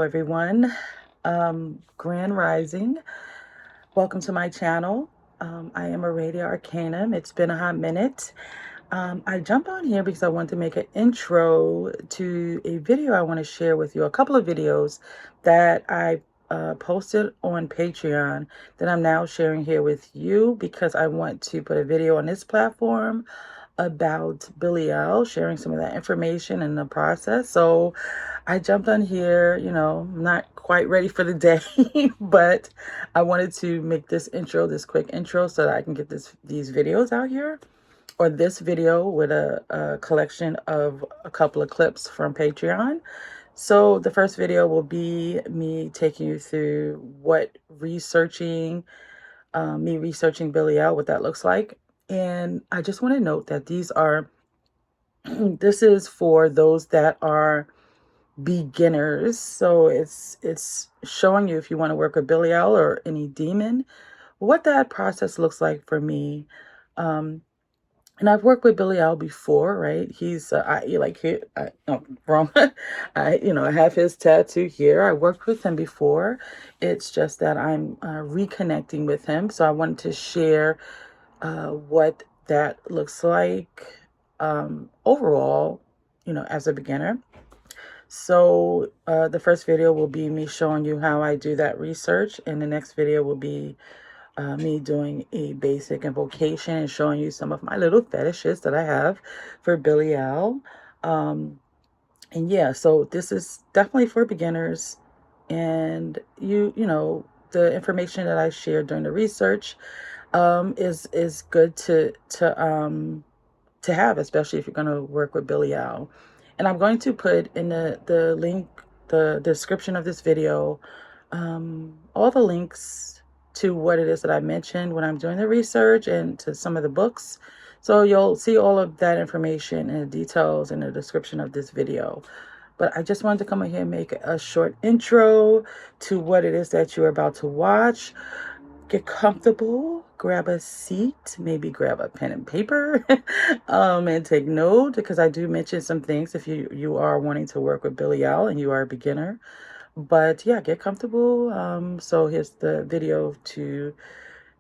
everyone. Grand Rising. Welcome to my channel. I am Aradia Arcanum. It's been a hot minute. I jumped on here because I wanted to make an intro to a video I want to share with you. A couple of videos that I posted on Patreon that I'm now sharing here with you because I want to put a video on this platform about Belial, sharing some of that information in the process. So I jumped on here, not quite ready for the day, but I wanted to make this quick intro so that I can get these videos out here, or this video with a collection of a couple of clips from Patreon. So the first video will be me taking you through me researching Belial, what that looks like. And I just want to note that this is for those that are beginners. So it's showing you, if you want to work with Belial or any demon, what that process looks like for me. And I've worked with Belial before, right? Wrong. I have his tattoo here. I worked with him before. It's just that I'm reconnecting with him. So I wanted to share what that looks like overall, as a beginner. So the first video will be me showing you how I do that research, and the next video will be me doing a basic invocation and showing you some of my little fetishes that I have for Belial. And yeah, so this is definitely for beginners, and the information that I shared during the research is good to have, especially if you're going to work with Belial. And I'm going to put in the link, the description of this video, all the links to what it is that I mentioned when I'm doing the research and to some of the books. So you'll see all of that information and the details in the description of this video. But I just wanted to come in here and make a short intro to what it is that you're about to watch. Get comfortable, grab a seat, maybe grab a pen and paper, and take note, because I do mention some things if you are wanting to work with Belial and you are a beginner. But yeah, get comfortable. So here's the video to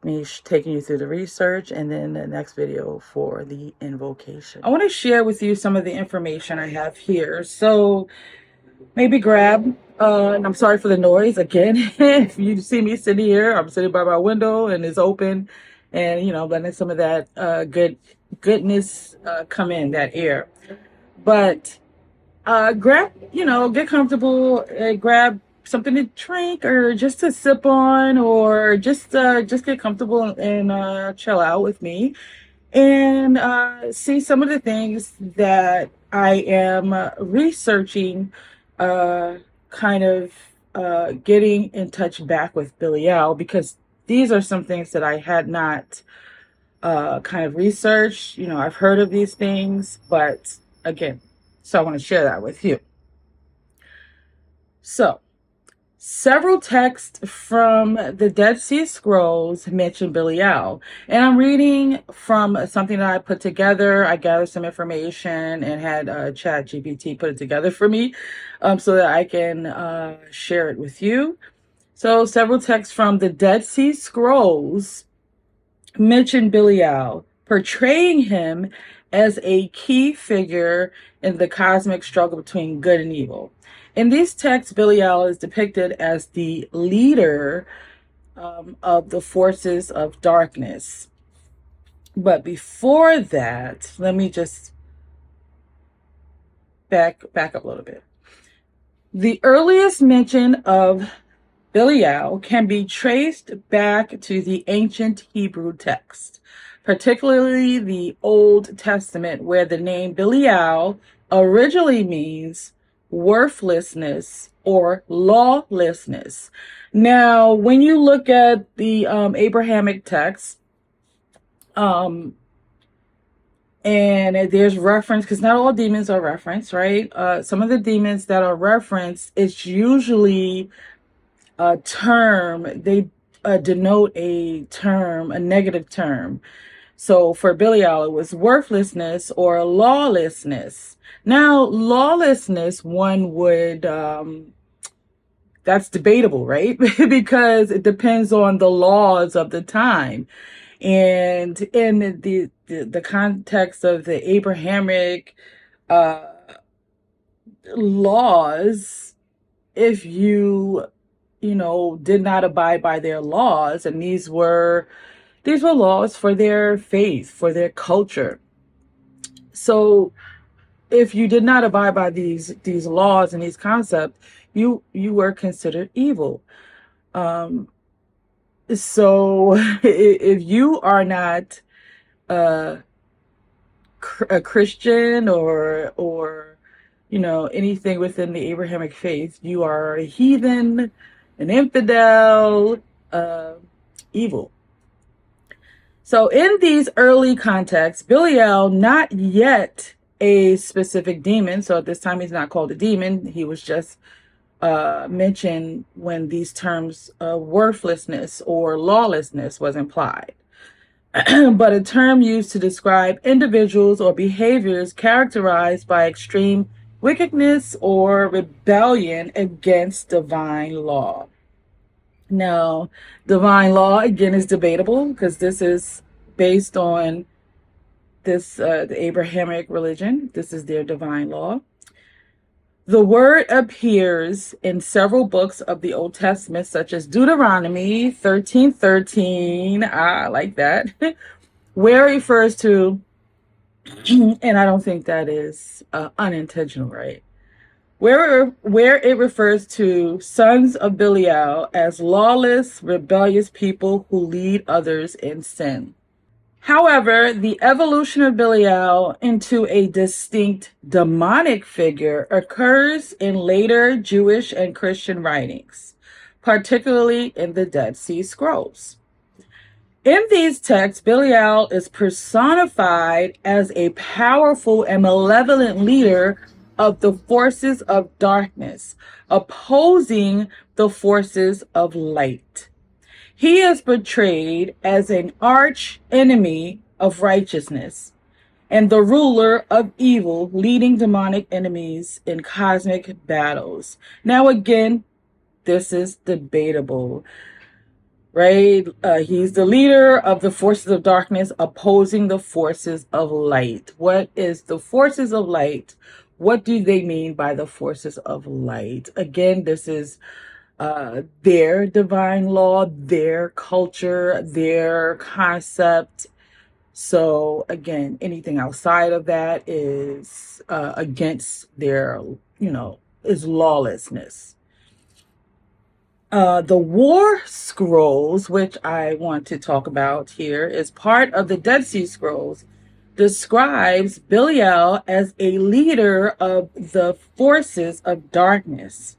me taking you through the research, and then the next video for the invocation. I want to share with you some of the information I have here. So maybe grab, and I'm sorry for the noise again. If you see me sitting here, I'm sitting by my window and it's open, and letting some of that goodness come in, that air. But grab, get comfortable, grab something to drink or just to sip on, or just get comfortable and chill out with me and see some of the things that I am researching, kind of getting in touch back with Belial, because these are some things that I had not kind of researched. I've heard of these things, but again, so I want to share that with you. So, several texts from the Dead Sea Scrolls mention Belial. And I'm reading from something that I put together. I gathered some information and had ChatGPT put it together for me, so that I can share it with you. So, several texts from the Dead Sea Scrolls mention Belial, portraying him as a key figure in the cosmic struggle between good and evil. In these texts, Belial is depicted as the leader of the forces of darkness. But before that, let me just back up a little bit. The earliest mention of Belial can be traced back to the ancient Hebrew text, particularly the Old Testament, where the name Belial originally means worthlessness or lawlessness. Now, when you look at the Abrahamic text, and there's reference, because not all demons are referenced, right? Some of the demons that are referenced, it's usually a term, they denote a term, a negative term. So for Belial, it was worthlessness or lawlessness. Now, lawlessness, one would that's debatable, right? Because it depends on the laws of the time. And in the context of the Abrahamic uh, laws, if you did not abide by their laws, and these were laws for their faith, for their culture. So if you did not abide by these laws and these concepts, you were considered evil. Um, so if you are not uh, a Christian or anything within the Abrahamic faith, you are a heathen, an infidel, uh, evil. So in these early contexts, Belial, not yet a specific demon, so at this time he's not called a demon, he was just mentioned when these terms worthlessness or lawlessness was implied. But a term used to describe individuals or behaviors characterized by extreme wickedness or rebellion against divine law. Now, divine law, again, is debatable because this is based on the Abrahamic religion. This is their divine law. The word appears in several books of the Old Testament, such as Deuteronomy 13:13. I like that. Where it refers to, and I don't think that is unintentional, right? Where it refers to sons of Belial as lawless, rebellious people who lead others in sin. However, the evolution of Belial into a distinct demonic figure occurs in later Jewish and Christian writings, particularly in the Dead Sea Scrolls. In these texts, Belial is personified as a powerful and malevolent leader of the forces of darkness, opposing the forces of light. He is portrayed as an arch enemy of righteousness and the ruler of evil, leading demonic enemies in cosmic battles. Now, again, this is debatable, right? He's the leader of the forces of darkness, opposing the forces of light. What is the forces of light? What do they mean by the forces of light? Again, this is their divine law, their culture, their concept. So again, anything outside of that is against their, is lawlessness. The War Scrolls, which I want to talk about here, is part of the Dead Sea Scrolls, describes Belial as a leader of the forces of darkness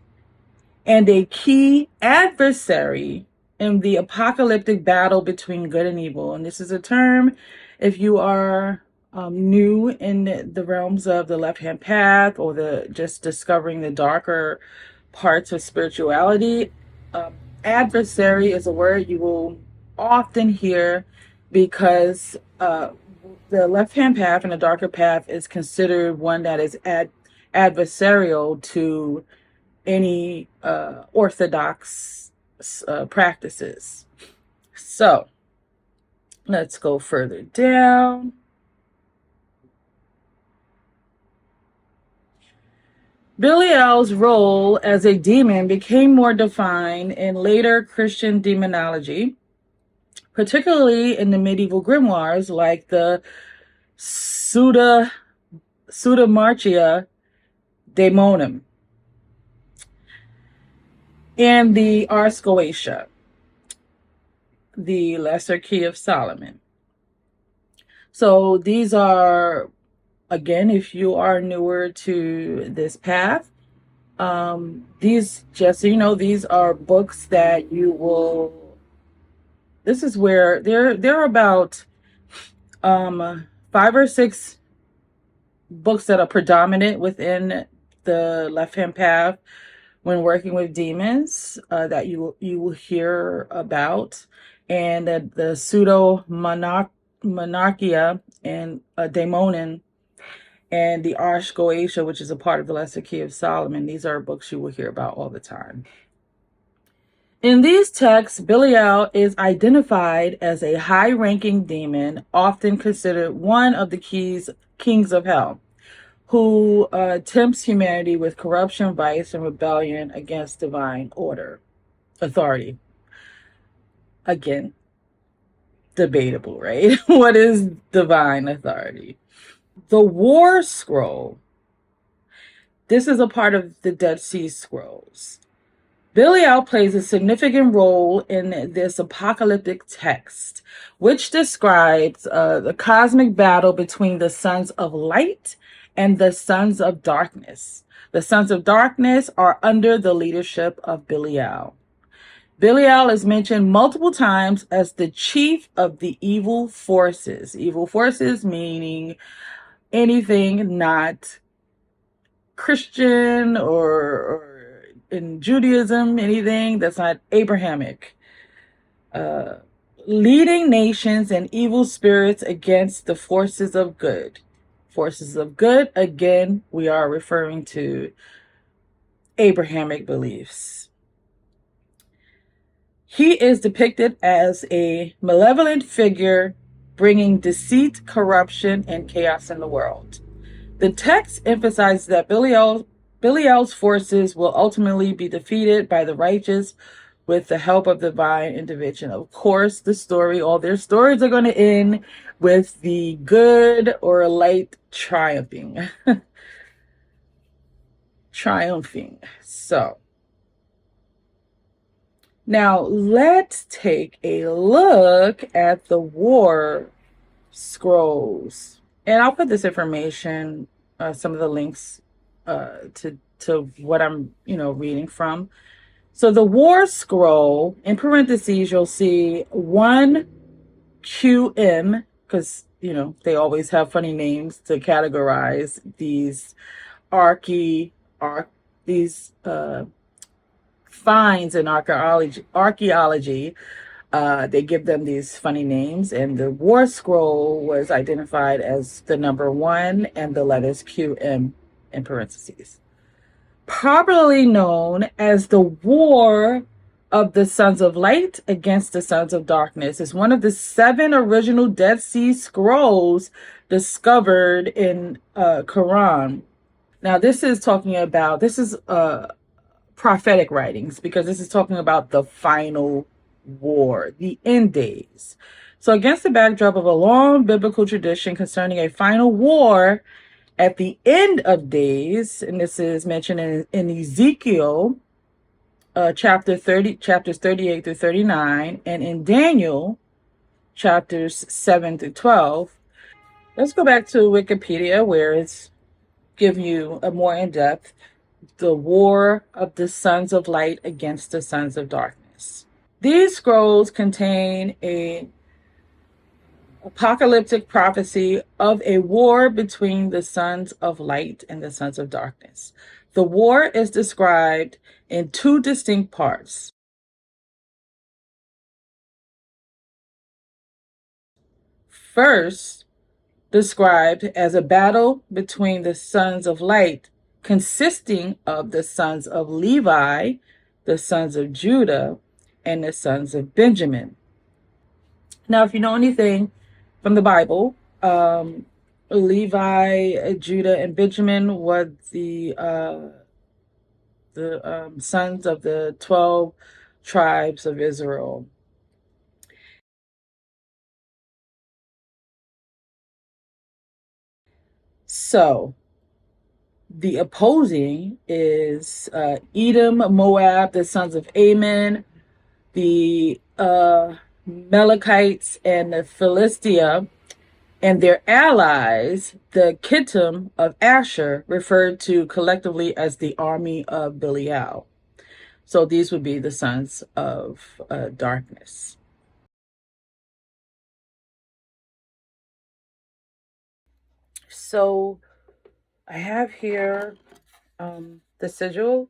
and a key adversary in the apocalyptic battle between good and evil. And this is a term, if you are new in the realms of the left-hand path or the just discovering the darker parts of spirituality, adversary is a word you will often hear because the left-hand path and the darker path is considered one that is adversarial to any orthodox practices. So let's go further down. Belial's role as a demon became more defined in later Christian demonology, particularly in the medieval grimoires like the Pseudamartia Daemonum and the Ars Goetia, the Lesser Key of Solomon. So these are, again, if you are newer to this path, these, just so you know, these are books that you will, this is where there are about 5 or 6 books that are predominant within the left-hand path when working with demons that you will hear about, and the pseudo monarchia and daemonin and the Ars Goetia, which is a part of the Lesser Key of Solomon. These are books you will hear about all the time. In these texts, Belial is identified as a high-ranking demon, often considered one of the kings of hell, who tempts humanity with corruption, vice, and rebellion against divine authority. Again, debatable, right? What is divine authority? The War Scroll. This is a part of the Dead Sea Scrolls. Belial plays a significant role in this apocalyptic text, which describes the cosmic battle between the sons of light and the sons of darkness. The sons of darkness are under the leadership of Belial. Belial is mentioned multiple times as the chief of the evil forces. Evil forces meaning anything not Christian or in Judaism, anything that's not Abrahamic. Leading nations and evil spirits against the forces of good. Forces of good, again, we are referring to Abrahamic beliefs. He is depicted as a malevolent figure bringing deceit, corruption, and chaos in the world. The text emphasizes that Belial's forces will ultimately be defeated by the righteous with the help of divine intervention. Of course, all their stories are going to end with the good or light triumphing. Triumphing. So, now let's take a look at the War Scrolls. And I'll put this information, some of the links to what I'm, reading from. So the War Scroll, in parentheses, you'll see 1QM, because, they always have funny names to categorize these these finds in archaeology. They give them these funny names, and the War Scroll was identified as the number 1 and the letters QM in parentheses. Properly known as the War of the Sons of Light against the Sons of Darkness, is one of the 7 original Dead Sea Scrolls discovered in Quran. Now, this is prophetic writings, because this is talking about the final war, the end days. So against the backdrop of a long biblical tradition concerning a final war at the end of days, and this is mentioned in Ezekiel chapters 38 through 39, and in Daniel chapters 7 through 12. Let's go back to Wikipedia, where it's give you a more in-depth, the War of the Sons of Light against the Sons of Darkness. These scrolls contain an apocalyptic prophecy of a war between the Sons of Light and the Sons of Darkness. The war is described in 2 distinct parts. First, described as a battle between the Sons of Light, consisting of the sons of Levi, the sons of Judah, and the sons of Benjamin. Now, if you know anything from the Bible, Levi, Judah, and Benjamin were the sons of the 12 tribes of Israel. So, the opposing is Edom, Moab, the sons of Ammon, the Amalekites, and the Philistia, and their allies, the Kittim of Asher, referred to collectively as the army of Belial. So these would be the sons of darkness. So I have here the sigil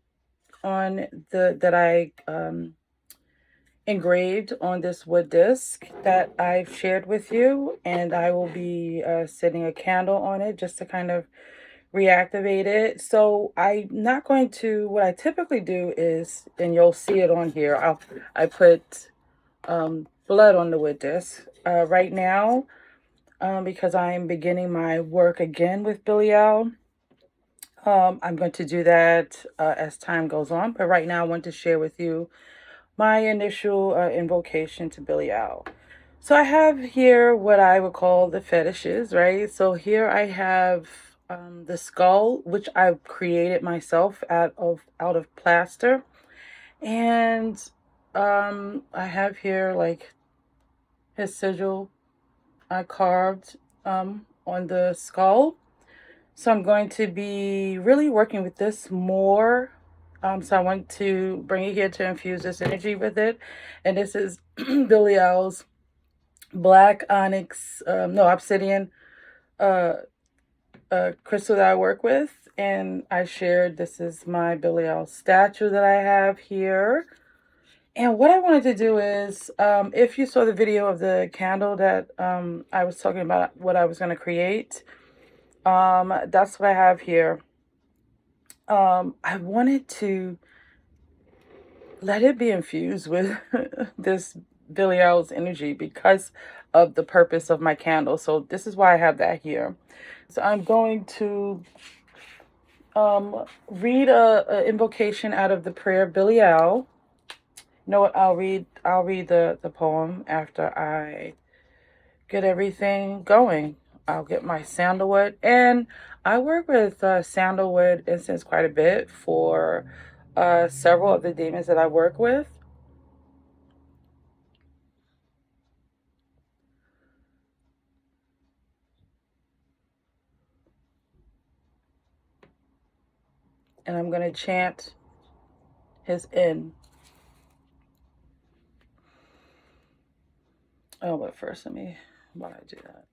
on that I engraved on this wood disc that I've shared with you, and I will be setting a candle on it just to kind of reactivate it. So I'm not going to, what I typically do is, and you'll see it on here, I put blood on the wood disc. Right now, because I'm beginning my work again with Belial, I'm going to do that as time goes on. But right now I want to share with you my initial invocation to Belial. So I have here what I would call the fetishes, right? So here I have the skull, which I've created myself out of plaster. And I have here like his sigil I carved on the skull. So I'm going to be really working with this more. So I want to bring it here to infuse this energy with it. And this is Belial's black onyx, no, obsidian crystal that I work with. And I shared, this is my Belial statue that I have here. And what I wanted to do is, if you saw the video of the candle that I was talking about, what I was going to create, that's what I have here. I wanted to let it be infused with this Belial's energy because of the purpose of my candle. So this is why I have that here. So I'm going to read a invocation out of the prayer Belial. You know what? I'll read the poem after I get everything going. I'll get my sandalwood, and I work with sandalwood incense quite a bit for several of the demons that I work with. And I'm going to chant his in. Oh, but first, while I do that.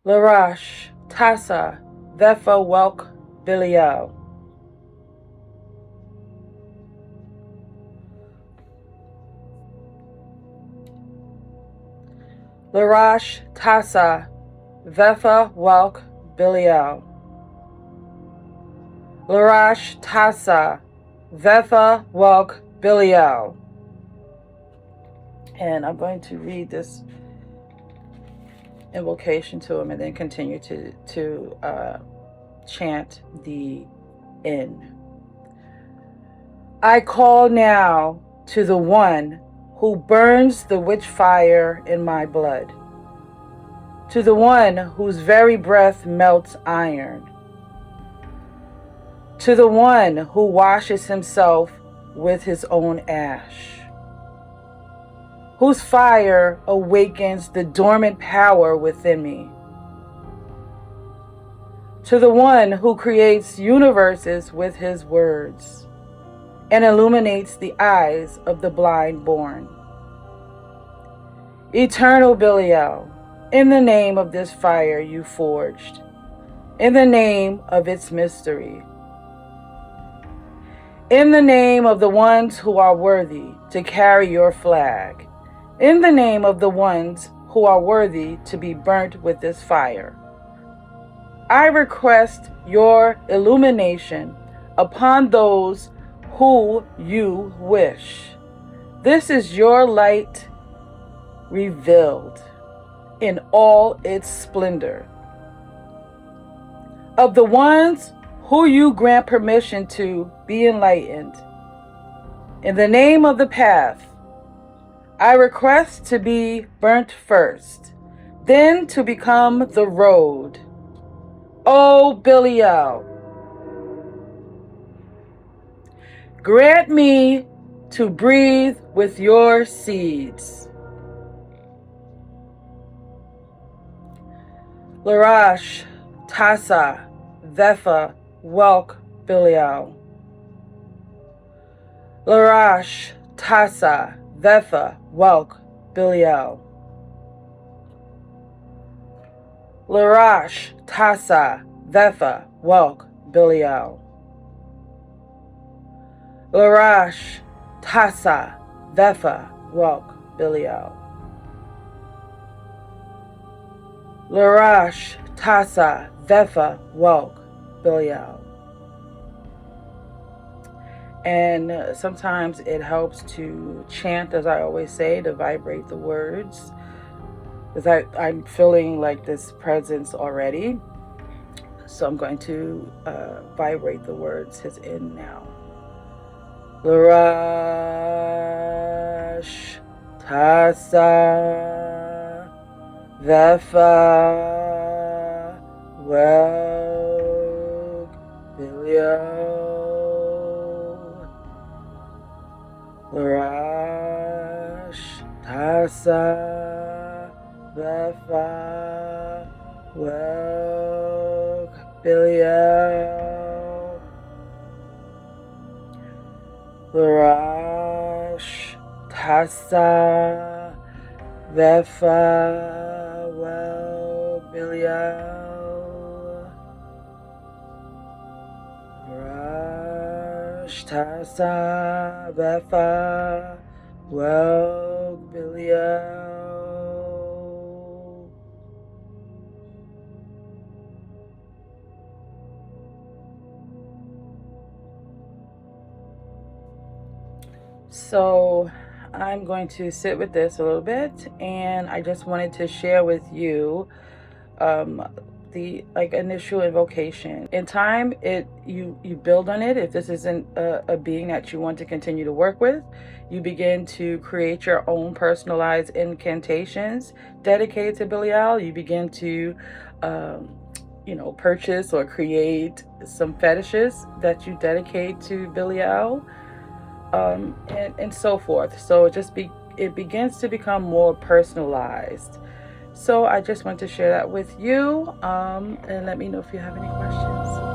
Larash, Tassa, Vefa, Welk, Belial. Larash, Tassa, Vefa, Welk, Belial. Larash, Tassa, Vefa, Welk, Belial. And I'm going to read this invocation to him and then continue to chant the in. I call now to the one who burns the witch fire in my blood, to the one whose very breath melts iron, to the one who washes himself with his own ash, whose fire awakens the dormant power within me, to the one who creates universes with his words and illuminates the eyes of the blind born. Eternal Belial, in the name of this fire you forged, in the name of its mystery, in the name of the ones who are worthy to carry your flag, in the name of the ones who are worthy to be burnt with this fire, I request your illumination upon those who you wish. This is your light revealed in all its splendor. Of the ones who you grant permission to be enlightened, in the name of the path, I request to be burnt first, then to become the road. O Belial, grant me to breathe with your seeds. Larash, Tassa, Vefa, Welk, Belial. Larash, Tassa, Vefa, Welk, Belial. Larash, Tassa, Vefa, Welk, Belial. Larash, Tassa, Vefa, Walk, Belial. Larash, Tassa, Vefa, Walk, Belial. And sometimes it helps to chant, as I always say, to vibrate the words. Because I'm feeling like this presence already. So I'm going to vibrate the words, his end now. Larash, Tassa, Vefa, Weg, Belial. Larash, Tassa, Vefa, Weg, Belial. Larash, Tassa, Vefa, Weg, Belial. Larash, Tassa, Vefa, Weg, Belial. So I'm going to sit with this a little bit, and I just wanted to share with you the initial invocation. In time, you build on it. If this isn't a being that you want to continue to work with, you begin to create your own personalized incantations dedicated to Belial. You begin to purchase or create some fetishes that you dedicate to Belial. And so forth. So it begins to become more personalized. So I just want to share that with you, and let me know if you have any questions.